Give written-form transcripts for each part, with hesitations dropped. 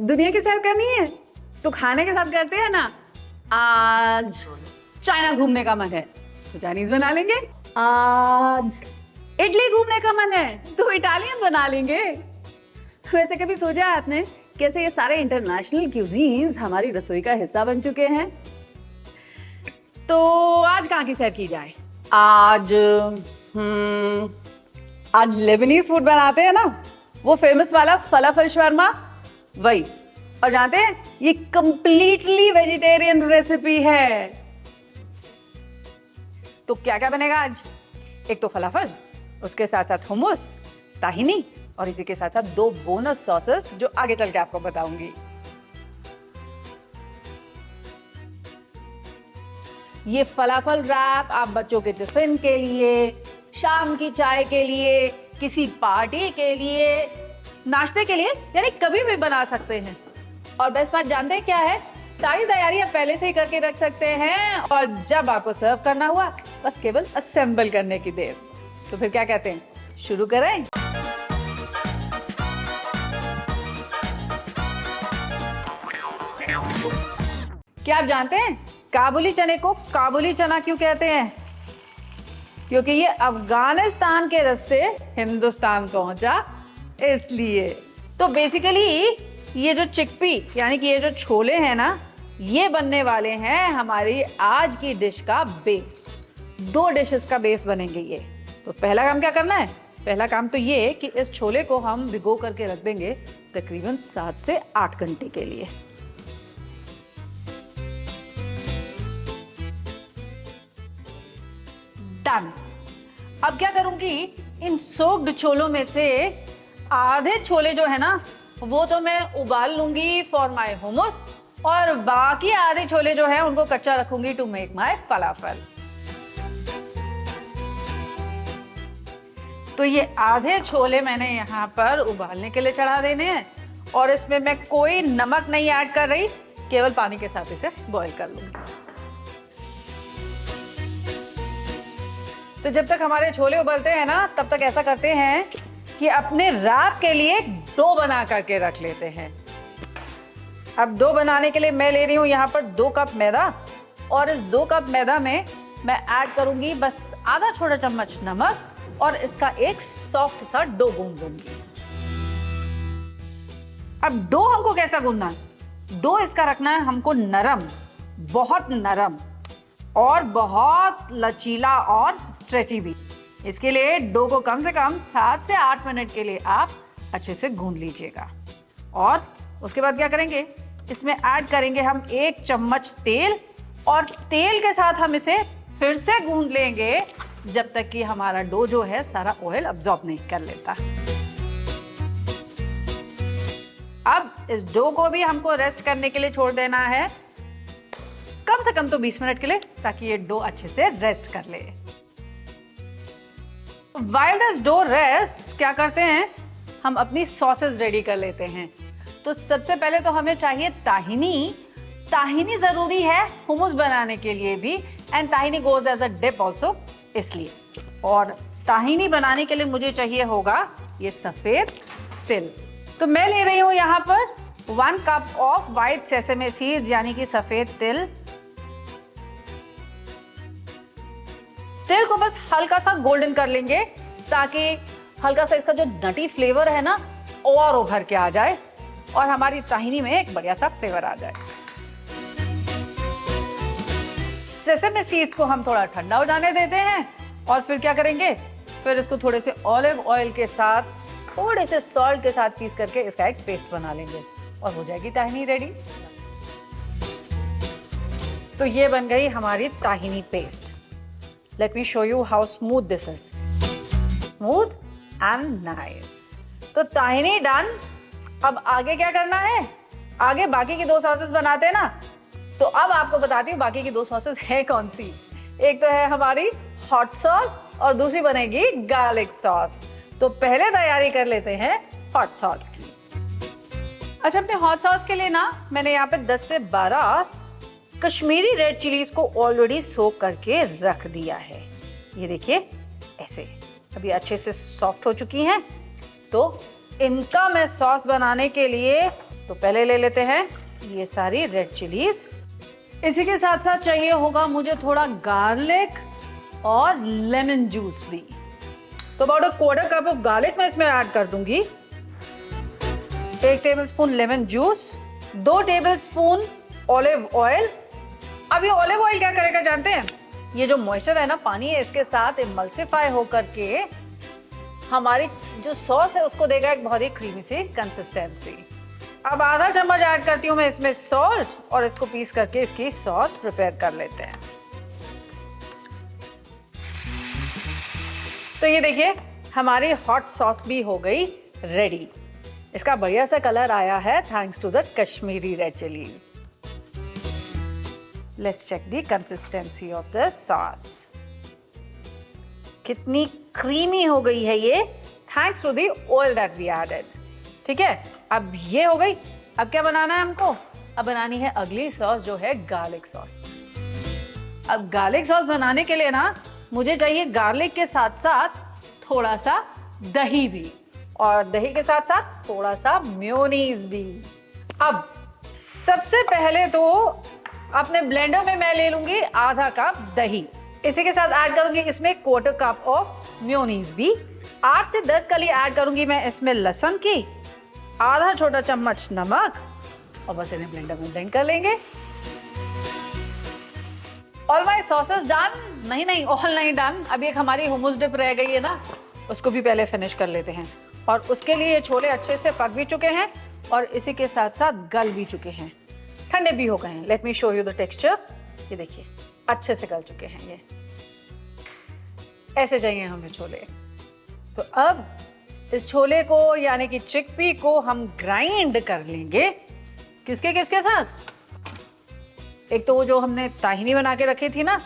दुनिया की सैर करनी है तो खाने के साथ करते हैं ना। आज चाइना घूमने का मन है तो चाइनीज बना लेंगे, आज इटली घूमने का मन है तो इटालियन बना लेंगे। वैसे कभी सोचा है आपने कैसे ये सारे इंटरनेशनल क्यूजीन्स हमारी रसोई का हिस्सा बन चुके हैं? तो आज कहाँ की सैर की जाए? आज लेबनीज फूड बनाते हैं ना, वो फेमस वाला फलाफल शवर्मा, वही। और जानते हैं ये कंप्लीटली वेजिटेरियन रेसिपी है। तो क्या क्या बनेगा आज? एक तो फलाफल, उसके साथ साथ हुमस, ताहिनी और इसी के साथ साथ 2 बोनस सॉसेस जो आगे चल के आपको बताऊंगी। ये फलाफल रैप आप बच्चों के टिफिन के लिए, शाम की चाय के लिए, किसी पार्टी के लिए, नाश्ते के लिए, यानी कभी भी बना सकते हैं। और बेस्ट बात जानते हैं क्या है? सारी तैयारी आप पहले से ही करके रख सकते हैं और जब आपको सर्व करना हुआ बस केवल असेंबल करने की देर। तो फिर क्या कहते हैं, शुरू करें? क्या आप जानते हैं काबुली चने को काबुली चना क्यों कहते हैं? क्योंकि ये अफगानिस्तान के रास्ते हिंदुस्तान पहुंचा, इसलिए। तो बेसिकली ये जो चिकपी यानी कि ये जो छोले हैं ना, ये बनने वाले हैं हमारी आज की डिश का बेस। 2 डिशेस का बेस बनेंगे ये। तो पहला काम क्या करना है? पहला काम तो ये कि इस छोले को हम भिगो करके रख देंगे तकरीबन 7 से 8 घंटे के लिए। डन। अब क्या करूंगी, इन सोक्ड छोलों में से आधे छोले जो है ना वो तो मैं उबाल लूंगी फॉर माय हुमस, और बाकी आधे छोले जो है उनको कच्चा रखूंगी टू मेक माय फलाफल। तो ये आधे छोले मैंने यहाँ पर उबालने के लिए चढ़ा देने हैं और इसमें मैं कोई नमक नहीं ऐड कर रही, केवल पानी के साथ इसे बॉईल कर लूंगी। तो जब तक हमारे छोले उबलते हैं ना, तब तक ऐसा करते हैं कि अपने रैप के लिए डो बना करके रख लेते हैं। अब डो बनाने के लिए मैं ले रही हूँ यहाँ पर 2 कप मैदा, और इस 2 कप मैदा में मैं ऐड करूंगी बस आधा छोटा चम्मच नमक और इसका एक सॉफ्ट सा डो गूंद दूंगी। अब डो हमको कैसा गूंदना है? डो इसका रखना है हमको नरम, बहुत नरम और बहुत लचीला और स्ट्रेची भी। इसके लिए डो को कम से कम 7 से 8 मिनट के लिए आप अच्छे से गूंद लीजिएगा। और उसके बाद क्या करेंगे, इसमें ऐड करेंगे हम 1 चम्मच तेल, और तेल के साथ हम इसे फिर से गूंद लेंगे जब तक कि हमारा डो जो है सारा ऑयल अब्सॉर्ब नहीं कर लेता। अब इस डो को भी हमको रेस्ट करने के लिए छोड़ देना है, कम से कम तो 20 मिनट के लिए, ताकि ये डो अच्छे से रेस्ट कर ले। While this dough rests, क्या करते हैं, हम अपनी सॉसेस रेडी कर लेते हैं। तो सबसे पहले तो हमें चाहिए ताहिनी। ताहिनी जरूरी है हुमस बनाने के लिए भी, and tahini goes as a dip also, इसलिए। और ताहिनी बनाने के लिए मुझे चाहिए होगा ये सफेद तिल। तो मैं ले रही हूं यहाँ पर 1 कप ऑफ व्हाइट सेसेमे सीड्स, यानी कि सफेद तिल। तिल को बस हल्का सा गोल्डन कर लेंगे ताकि हल्का सा इसका जो नटी फ्लेवर है ना और उभर के आ जाए और हमारी ताहिनी में एक बढ़िया सा फ्लेवर आ जाए। सेसेमे सीड्स को हम थोड़ा ठंडा हो जाने देते हैं और फिर क्या करेंगे, फिर इसको थोड़े से ऑलिव ऑयल के साथ, थोड़े से सॉल्ट के साथ पीस करके इसका एक पेस्ट बना लेंगे और हो जाएगी ताहिनी रेडी। तो ये बन गई हमारी ताहिनी paste. Let me show you how smooth this is. Smooth and nice. तो ताहिनी डन। अब आगे क्या करना है? आगे बाकी की 2 सॉसेस बनाते हैं ना, तो अब आपको बताती हूँ बाकी की 2 सॉसेस है कौन सी। एक तो है हमारी हॉट सॉस और दूसरी बनेगी गार्लिक सॉस। तो पहले तैयारी कर लेते हैं हॉट सॉस की। अच्छा, अपने हॉट सॉस के लिए ना मैंने यहाँ पे 10 से 12 कश्मीरी रेड चिलीज को ऑलरेडी सोक करके रख दिया है। ये देखिए ऐसे, अभी अच्छे से सॉफ्ट हो चुकी हैं। तो इनका मैं सॉस बनाने के लिए तो पहले ले लेते हैं ये सारी रेड चिलीज। इसी के साथ साथ चाहिए होगा मुझे थोड़ा गार्लिक और लेमन जूस भी। तो अबाउट 1/4 कप ऑफ गार्लिक मैं इसमें ऐड कर दूंगी। 1 tablespoon lemon juice, 2 tablespoon olive oil. अब ये ऑलिव ऑयल क्या करेगा जानते हैं? ये जो मॉइस्चर है ना, पानी है, इसके साथ इमल्सिफाई होकर के हमारी जो सॉस है उसको देगा एक बहुत ही क्रीमी सी कंसिस्टेंसी। अब आधा चम्मच ऐड करती हूँ मैं इसमें सॉल्ट और इसको पीस करके इसकी सॉस प्रिपेयर कर लेते हैं। तो ये देखिए हमारी हॉट सॉस भी हो गई रेडी। इसका बढ़िया सा कलर आया है thanks to the Kashmiri red chillies. Let's check the consistency of the sauce. कितनी क्रीमी हो गई है ये thanks to the oil that we added. ठीक है, अब ये हो गई। अब क्या बनाना है हमको? अब बनानी है अगली सॉस जो है गार्लिक सॉस। अब गार्लिक सॉस बनाने के लिए ना मुझे चाहिए गार्लिक के साथ साथ थोड़ा सा दही भी, और दही के साथ साथ थोड़ा सा मेयोनीज भी। अब सबसे पहले तो अपने ब्लेंडर में मैं ले लूंगी आधा कप दही। इसी के साथ ऐड करूंगी इसमें 1/4 कप ऑफ मेयोनीज भी। 8 से 10 कली ऐड करूंगी मैं इसमें लहसुन की, आधा छोटा चम्मच नमक, और बस इन्हें ब्लेंडर में ब्लेंड कर लेंगे। All my sauces done. नहीं, ऑल नहीं डन। अभी एक हमारी हुमुस डिप रह गई है ना, उसको भी पहले फिनिश कर लेते हैं। और उसके लिए ये छोले अच्छे से पक भी चुके हैं और इसी के साथ साथ गल भी चुके हैं, ठंडे भी हो गए हैं। Let me show you the texture. ये देखिए अच्छे से गल चुके हैं। ये ऐसे चाहिए हमें छोले। तो अब इस छोले को यानी कि चिकपी को हम ग्राइंड कर लेंगे। किसके किसके साथ? एक तो वो जो हमने ताहिनी बना के रखी थी ना,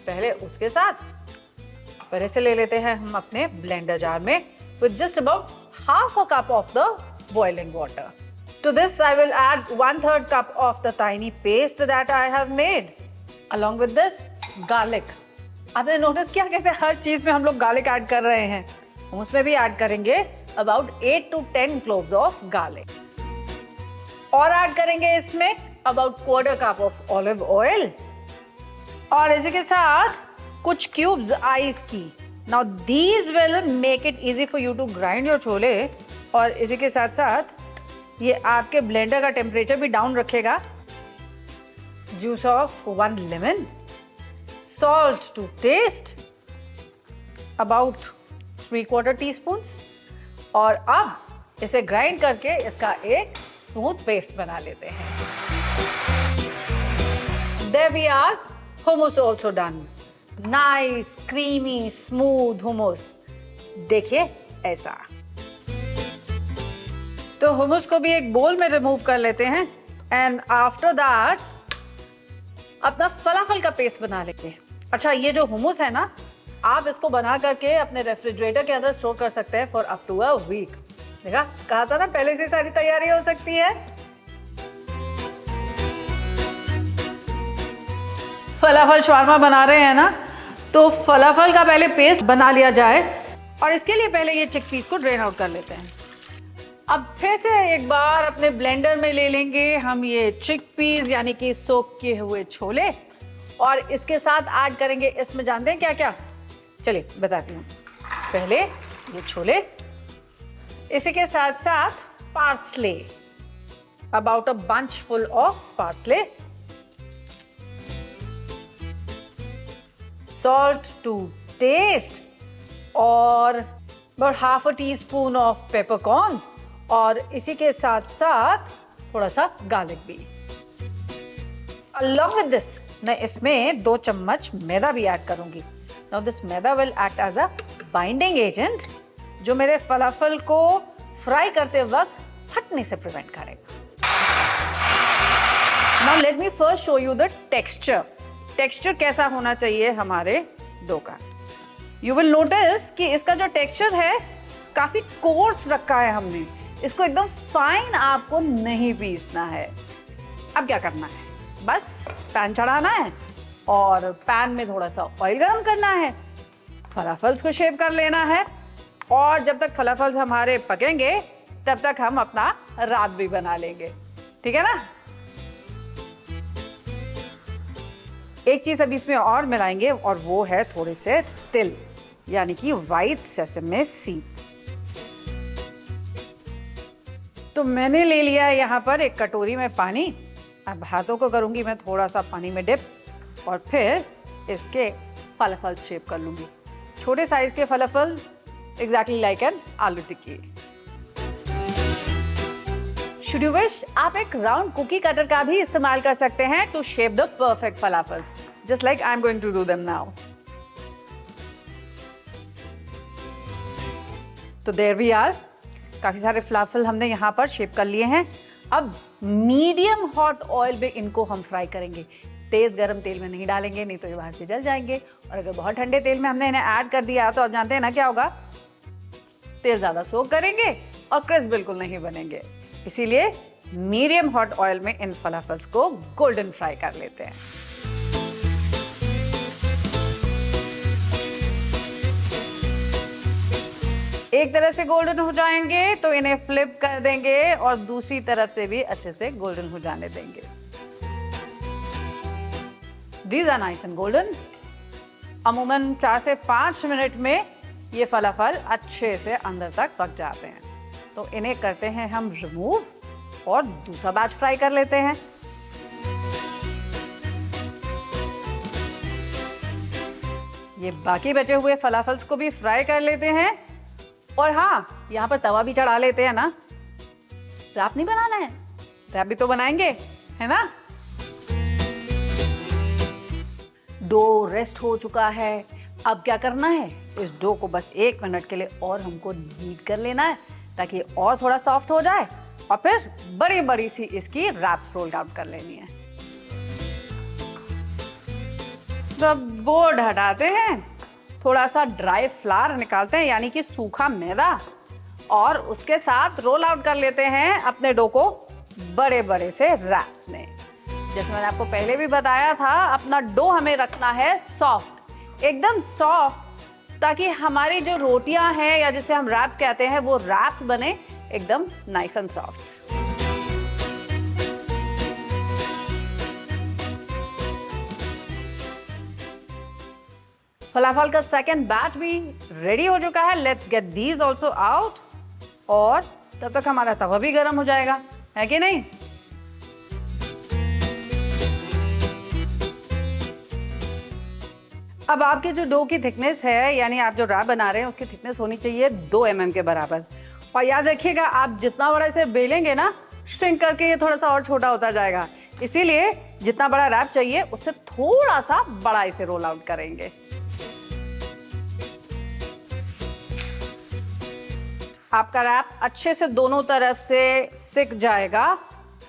पहले उसके साथ। पहले से ले लेते हैं हम अपने ब्लेंडर जार में with just about half a cup of the boiling water. To this I will add 1/3 cup of the tahini paste that I have made. Along with this garlic. आपने नोटिस किया कैसे हर चीज में हम लोग garlic add कर रहे हैं? हम उसमें भी ऐड करेंगे about 8 to 10 cloves of garlic. और ऐड करेंगे इसमें about 1/4 cup of olive oil. और इसी के साथ कुछ क्यूब्स आइस की। Now these will make it easy for you to grind your chole. और इसी के साथ साथ ये आपके ब्लेंडर का टेम्परेचर भी डाउन रखेगा। Juice of 1 lemon, salt to taste about 3/4 teaspoon. और अब इसे ग्राइंड करके इसका एक स्मूथ पेस्ट बना लेते हैं। There we are, hummus also done. Nice creamy smooth humus. देखिए ऐसा। तो हुमस को भी एक बोल में रिमूव कर लेते हैं एंड आफ्टर दैट अपना फलाफल का पेस्ट बना लेते हैं। अच्छा, ये जो हुमस है ना, आप इसको बना करके अपने रेफ्रिजरेटर के अंदर स्टोर कर सकते हैं for up to a week. देखा, कहा था ना पहले से सारी तैयारी हो सकती है। फलाफल शवारमा बना रहे हैं ना, तो फलाफल का पहले पेस्ट बना लिया जाए और इसके लिए पहले ये चिकपीस को ड्रेन आउट कर लेते हैं। अब फिर से एक बार अपने ब्लेंडर में ले लेंगे हम ये चिकपीस यानी कि सोक किए हुए छोले, और इसके साथ ऐड करेंगे इसमें, जानते हैं क्या क्या? चलिए बताती हूँ। पहले ये छोले, इसी के साथ साथ parsley, about a bunch full of parsley, salt to taste, और about half a teaspoon of peppercorns, और इसी के साथ साथ थोड़ा सा गार्लिक भी। Along with this, मैं इसमें 2 चम्मच मैदा भी ऐड करूंगी। Now this maida will act as a binding agent, जो मेरे फलाफल को फ्राई करते वक्त फटने से प्रिवेंट करेगा। Now let me first show you the texture. Texture कैसा होना चाहिए हमारे डो का। यू विल नोटिस कि इसका जो टेक्सचर है काफी कोर्स रखा है हमने। इसको एकदम फाइन आपको नहीं पीसना है। अब क्या करना है? बस पैन चढ़ाना है और पैन में थोड़ा सा ऑयल गरम करना है, फलाफल्स को शेप कर लेना है, और जब तक फलाफल्स हमारे पकेंगे तब तक हम अपना रात भी बना लेंगे, ठीक है ना। एक चीज अभी इसमें और मिलाएंगे और वो है थोड़े से तिल, यानी कि व्हाइट सेसमे सीड्स। तो मैंने ले लिया है यहाँ पर एक कटोरी में पानी। अब हाथों को करूंगी मैं थोड़ा सा पानी में डिप और फिर इसके फलाफल शेप कर लूंगी। छोटे साइज के फलाफल, एग्जैक्टली लाइक एन आलू टिक्की। शुड यू विश, आप एक राउंड कुकी कटर का भी इस्तेमाल कर सकते हैं to shape the perfect falafels, just like I am going to do them now. तो देयर वी आर, काफी सारे फलाफल हमने यहाँ पर शेप कर लिए हैं। अब मीडियम हॉट ऑयल में इनको हम फ्राई करेंगे। तेज गरम तेल में नहीं डालेंगे, नहीं तो ये बाहर से जल जाएंगे। और अगर बहुत ठंडे तेल में हमने इन्हें ऐड कर दिया तो आप जानते हैं ना क्या होगा, तेल ज्यादा सोक करेंगे और क्रिस्प बिल्कुल नहीं बनेंगे। इसीलिए मीडियम हॉट ऑयल में इन फलाफल्स को गोल्डन फ्राई कर लेते हैं। एक तरफ से गोल्डन हो जाएंगे तो इन्हें फ्लिप कर देंगे और दूसरी तरफ से भी अच्छे से गोल्डन हो जाने देंगे। These are nice and golden। अमूमन 4 से 5 मिनट में ये फलाफल अच्छे से अंदर तक पक जाते हैं। तो इन्हें करते हैं हम रिमूव और दूसरा बैच फ्राई कर लेते हैं। ये बाकी बचे हुए फलाफल्स को भी फ्राई कर लेते हैं। और हाँ, यहाँ पर तवा भी चढ़ा लेते हैं ना। रैप नहीं बनाना है, रैप भी तो बनाएंगे, है ना। डो रेस्ट हो चुका है। अब क्या करना है, इस डो को बस 1 मिनट के लिए और हमको नीड कर लेना है ताकि और थोड़ा सॉफ्ट हो जाए। और फिर बड़ी बड़ी सी इसकी रैप्स रोल आउट कर लेनी है। तो अब बोर्ड हटाते हैं, थोड़ा सा ड्राई फ्लावर निकालते हैं, यानी कि सूखा मैदा, और उसके साथ रोल आउट कर लेते हैं अपने डो को बड़े बड़े से रैप्स में। जैसे मैंने आपको पहले भी बताया था, अपना डो हमें रखना है सॉफ्ट, एकदम सॉफ्ट, ताकि हमारी जो रोटियां हैं या जिसे हम रैप्स कहते हैं वो रैप्स बने एकदम नाइस एंड सॉफ्ट। फलाफल का सेकेंड बैच भी रेडी हो चुका है। Let's get these also out. और तब तक हमारा तवा भी गर्म हो जाएगा, है कि नहीं। अब आपके जो डो की थिकनेस है, यानी आप जो रैप बना रहे हैं, उसकी थिकनेस होनी चाहिए 2 mm के बराबर। और याद रखिएगा, आप जितना बड़ा इसे बेलेंगे ना, श्रिंक करके ये थोड़ा सा और छोटा होता जाएगा। इसीलिए जितना बड़ा रैप चाहिए उससे थोड़ा सा बड़ा इसे रोल आउट करेंगे। आपका रैप अच्छे से दोनों तरफ से सिक जाएगा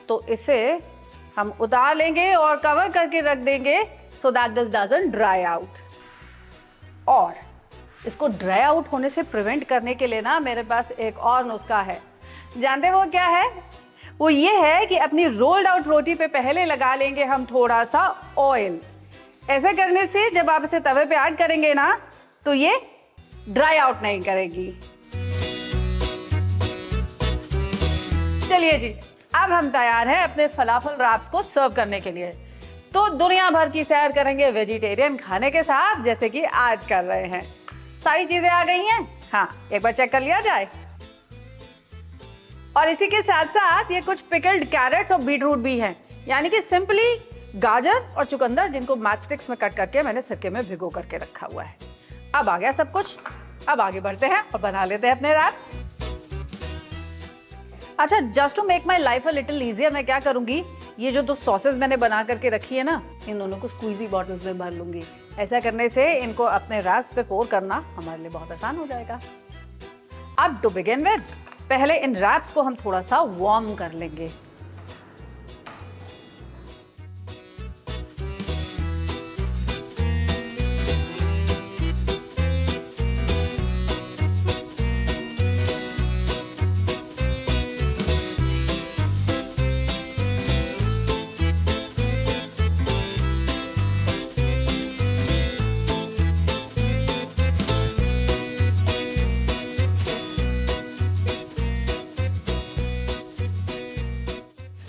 तो इसे हम उतार लेंगे और कवर करके रख देंगे so that this doesn't dry out. और इसको ड्राई आउट होने से प्रिवेंट करने के लिए ना मेरे पास एक और नुस्खा है। जानते हैं वो क्या है? वो ये है कि अपनी रोल्ड आउट रोटी पे पहले लगा लेंगे हम थोड़ा सा ऑयल। ऐसे करने से जब आप इसे तवे पे ऐड करेंगे ना तो ये ड्राई आउट नहीं करेगी। चलिए जी, अब हम तैयार हैं अपने फलाफल रैप्स को सर्व करने के लिए। तो दुनिया भर की सैर करेंगे वेजिटेरियन खाने के साथ, जैसे कि आज कर रहे हैं। सारी चीजें आ गई हैं, हाँ एक बार चेक कर लिया जाए। और इसी के साथ साथ ये कुछ पिकल्ड कैरेट्स और बीटरूट भी हैं, यानी कि सिंपली गाजर और चुकंदर, जिनको मैच स्टिक्स में कट करके मैंने सिरके में भिगो करके रखा हुआ है। अब आ गया सब कुछ, अब आगे बढ़ते हैं और बना लेते हैं अपने रैप्स। अच्छा, just to make my life a little easier, मैं क्या करूंगी, ये जो 2 सॉसेस मैंने बना करके रखी है ना, इन दोनों को स्क्वीजी बॉटल्स में भर लूंगी। ऐसा करने से इनको अपने रैप्स पे पोर करना हमारे लिए बहुत आसान हो जाएगा। अब टू बिगिन विद, पहले इन रैप्स को हम थोड़ा सा वार्म कर लेंगे।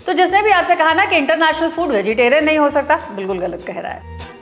तो जिसने भी आपसे कहा ना कि इंटरनेशनल फूड वेजिटेरियन नहीं हो सकता, बिल्कुल गलत कह रहा है।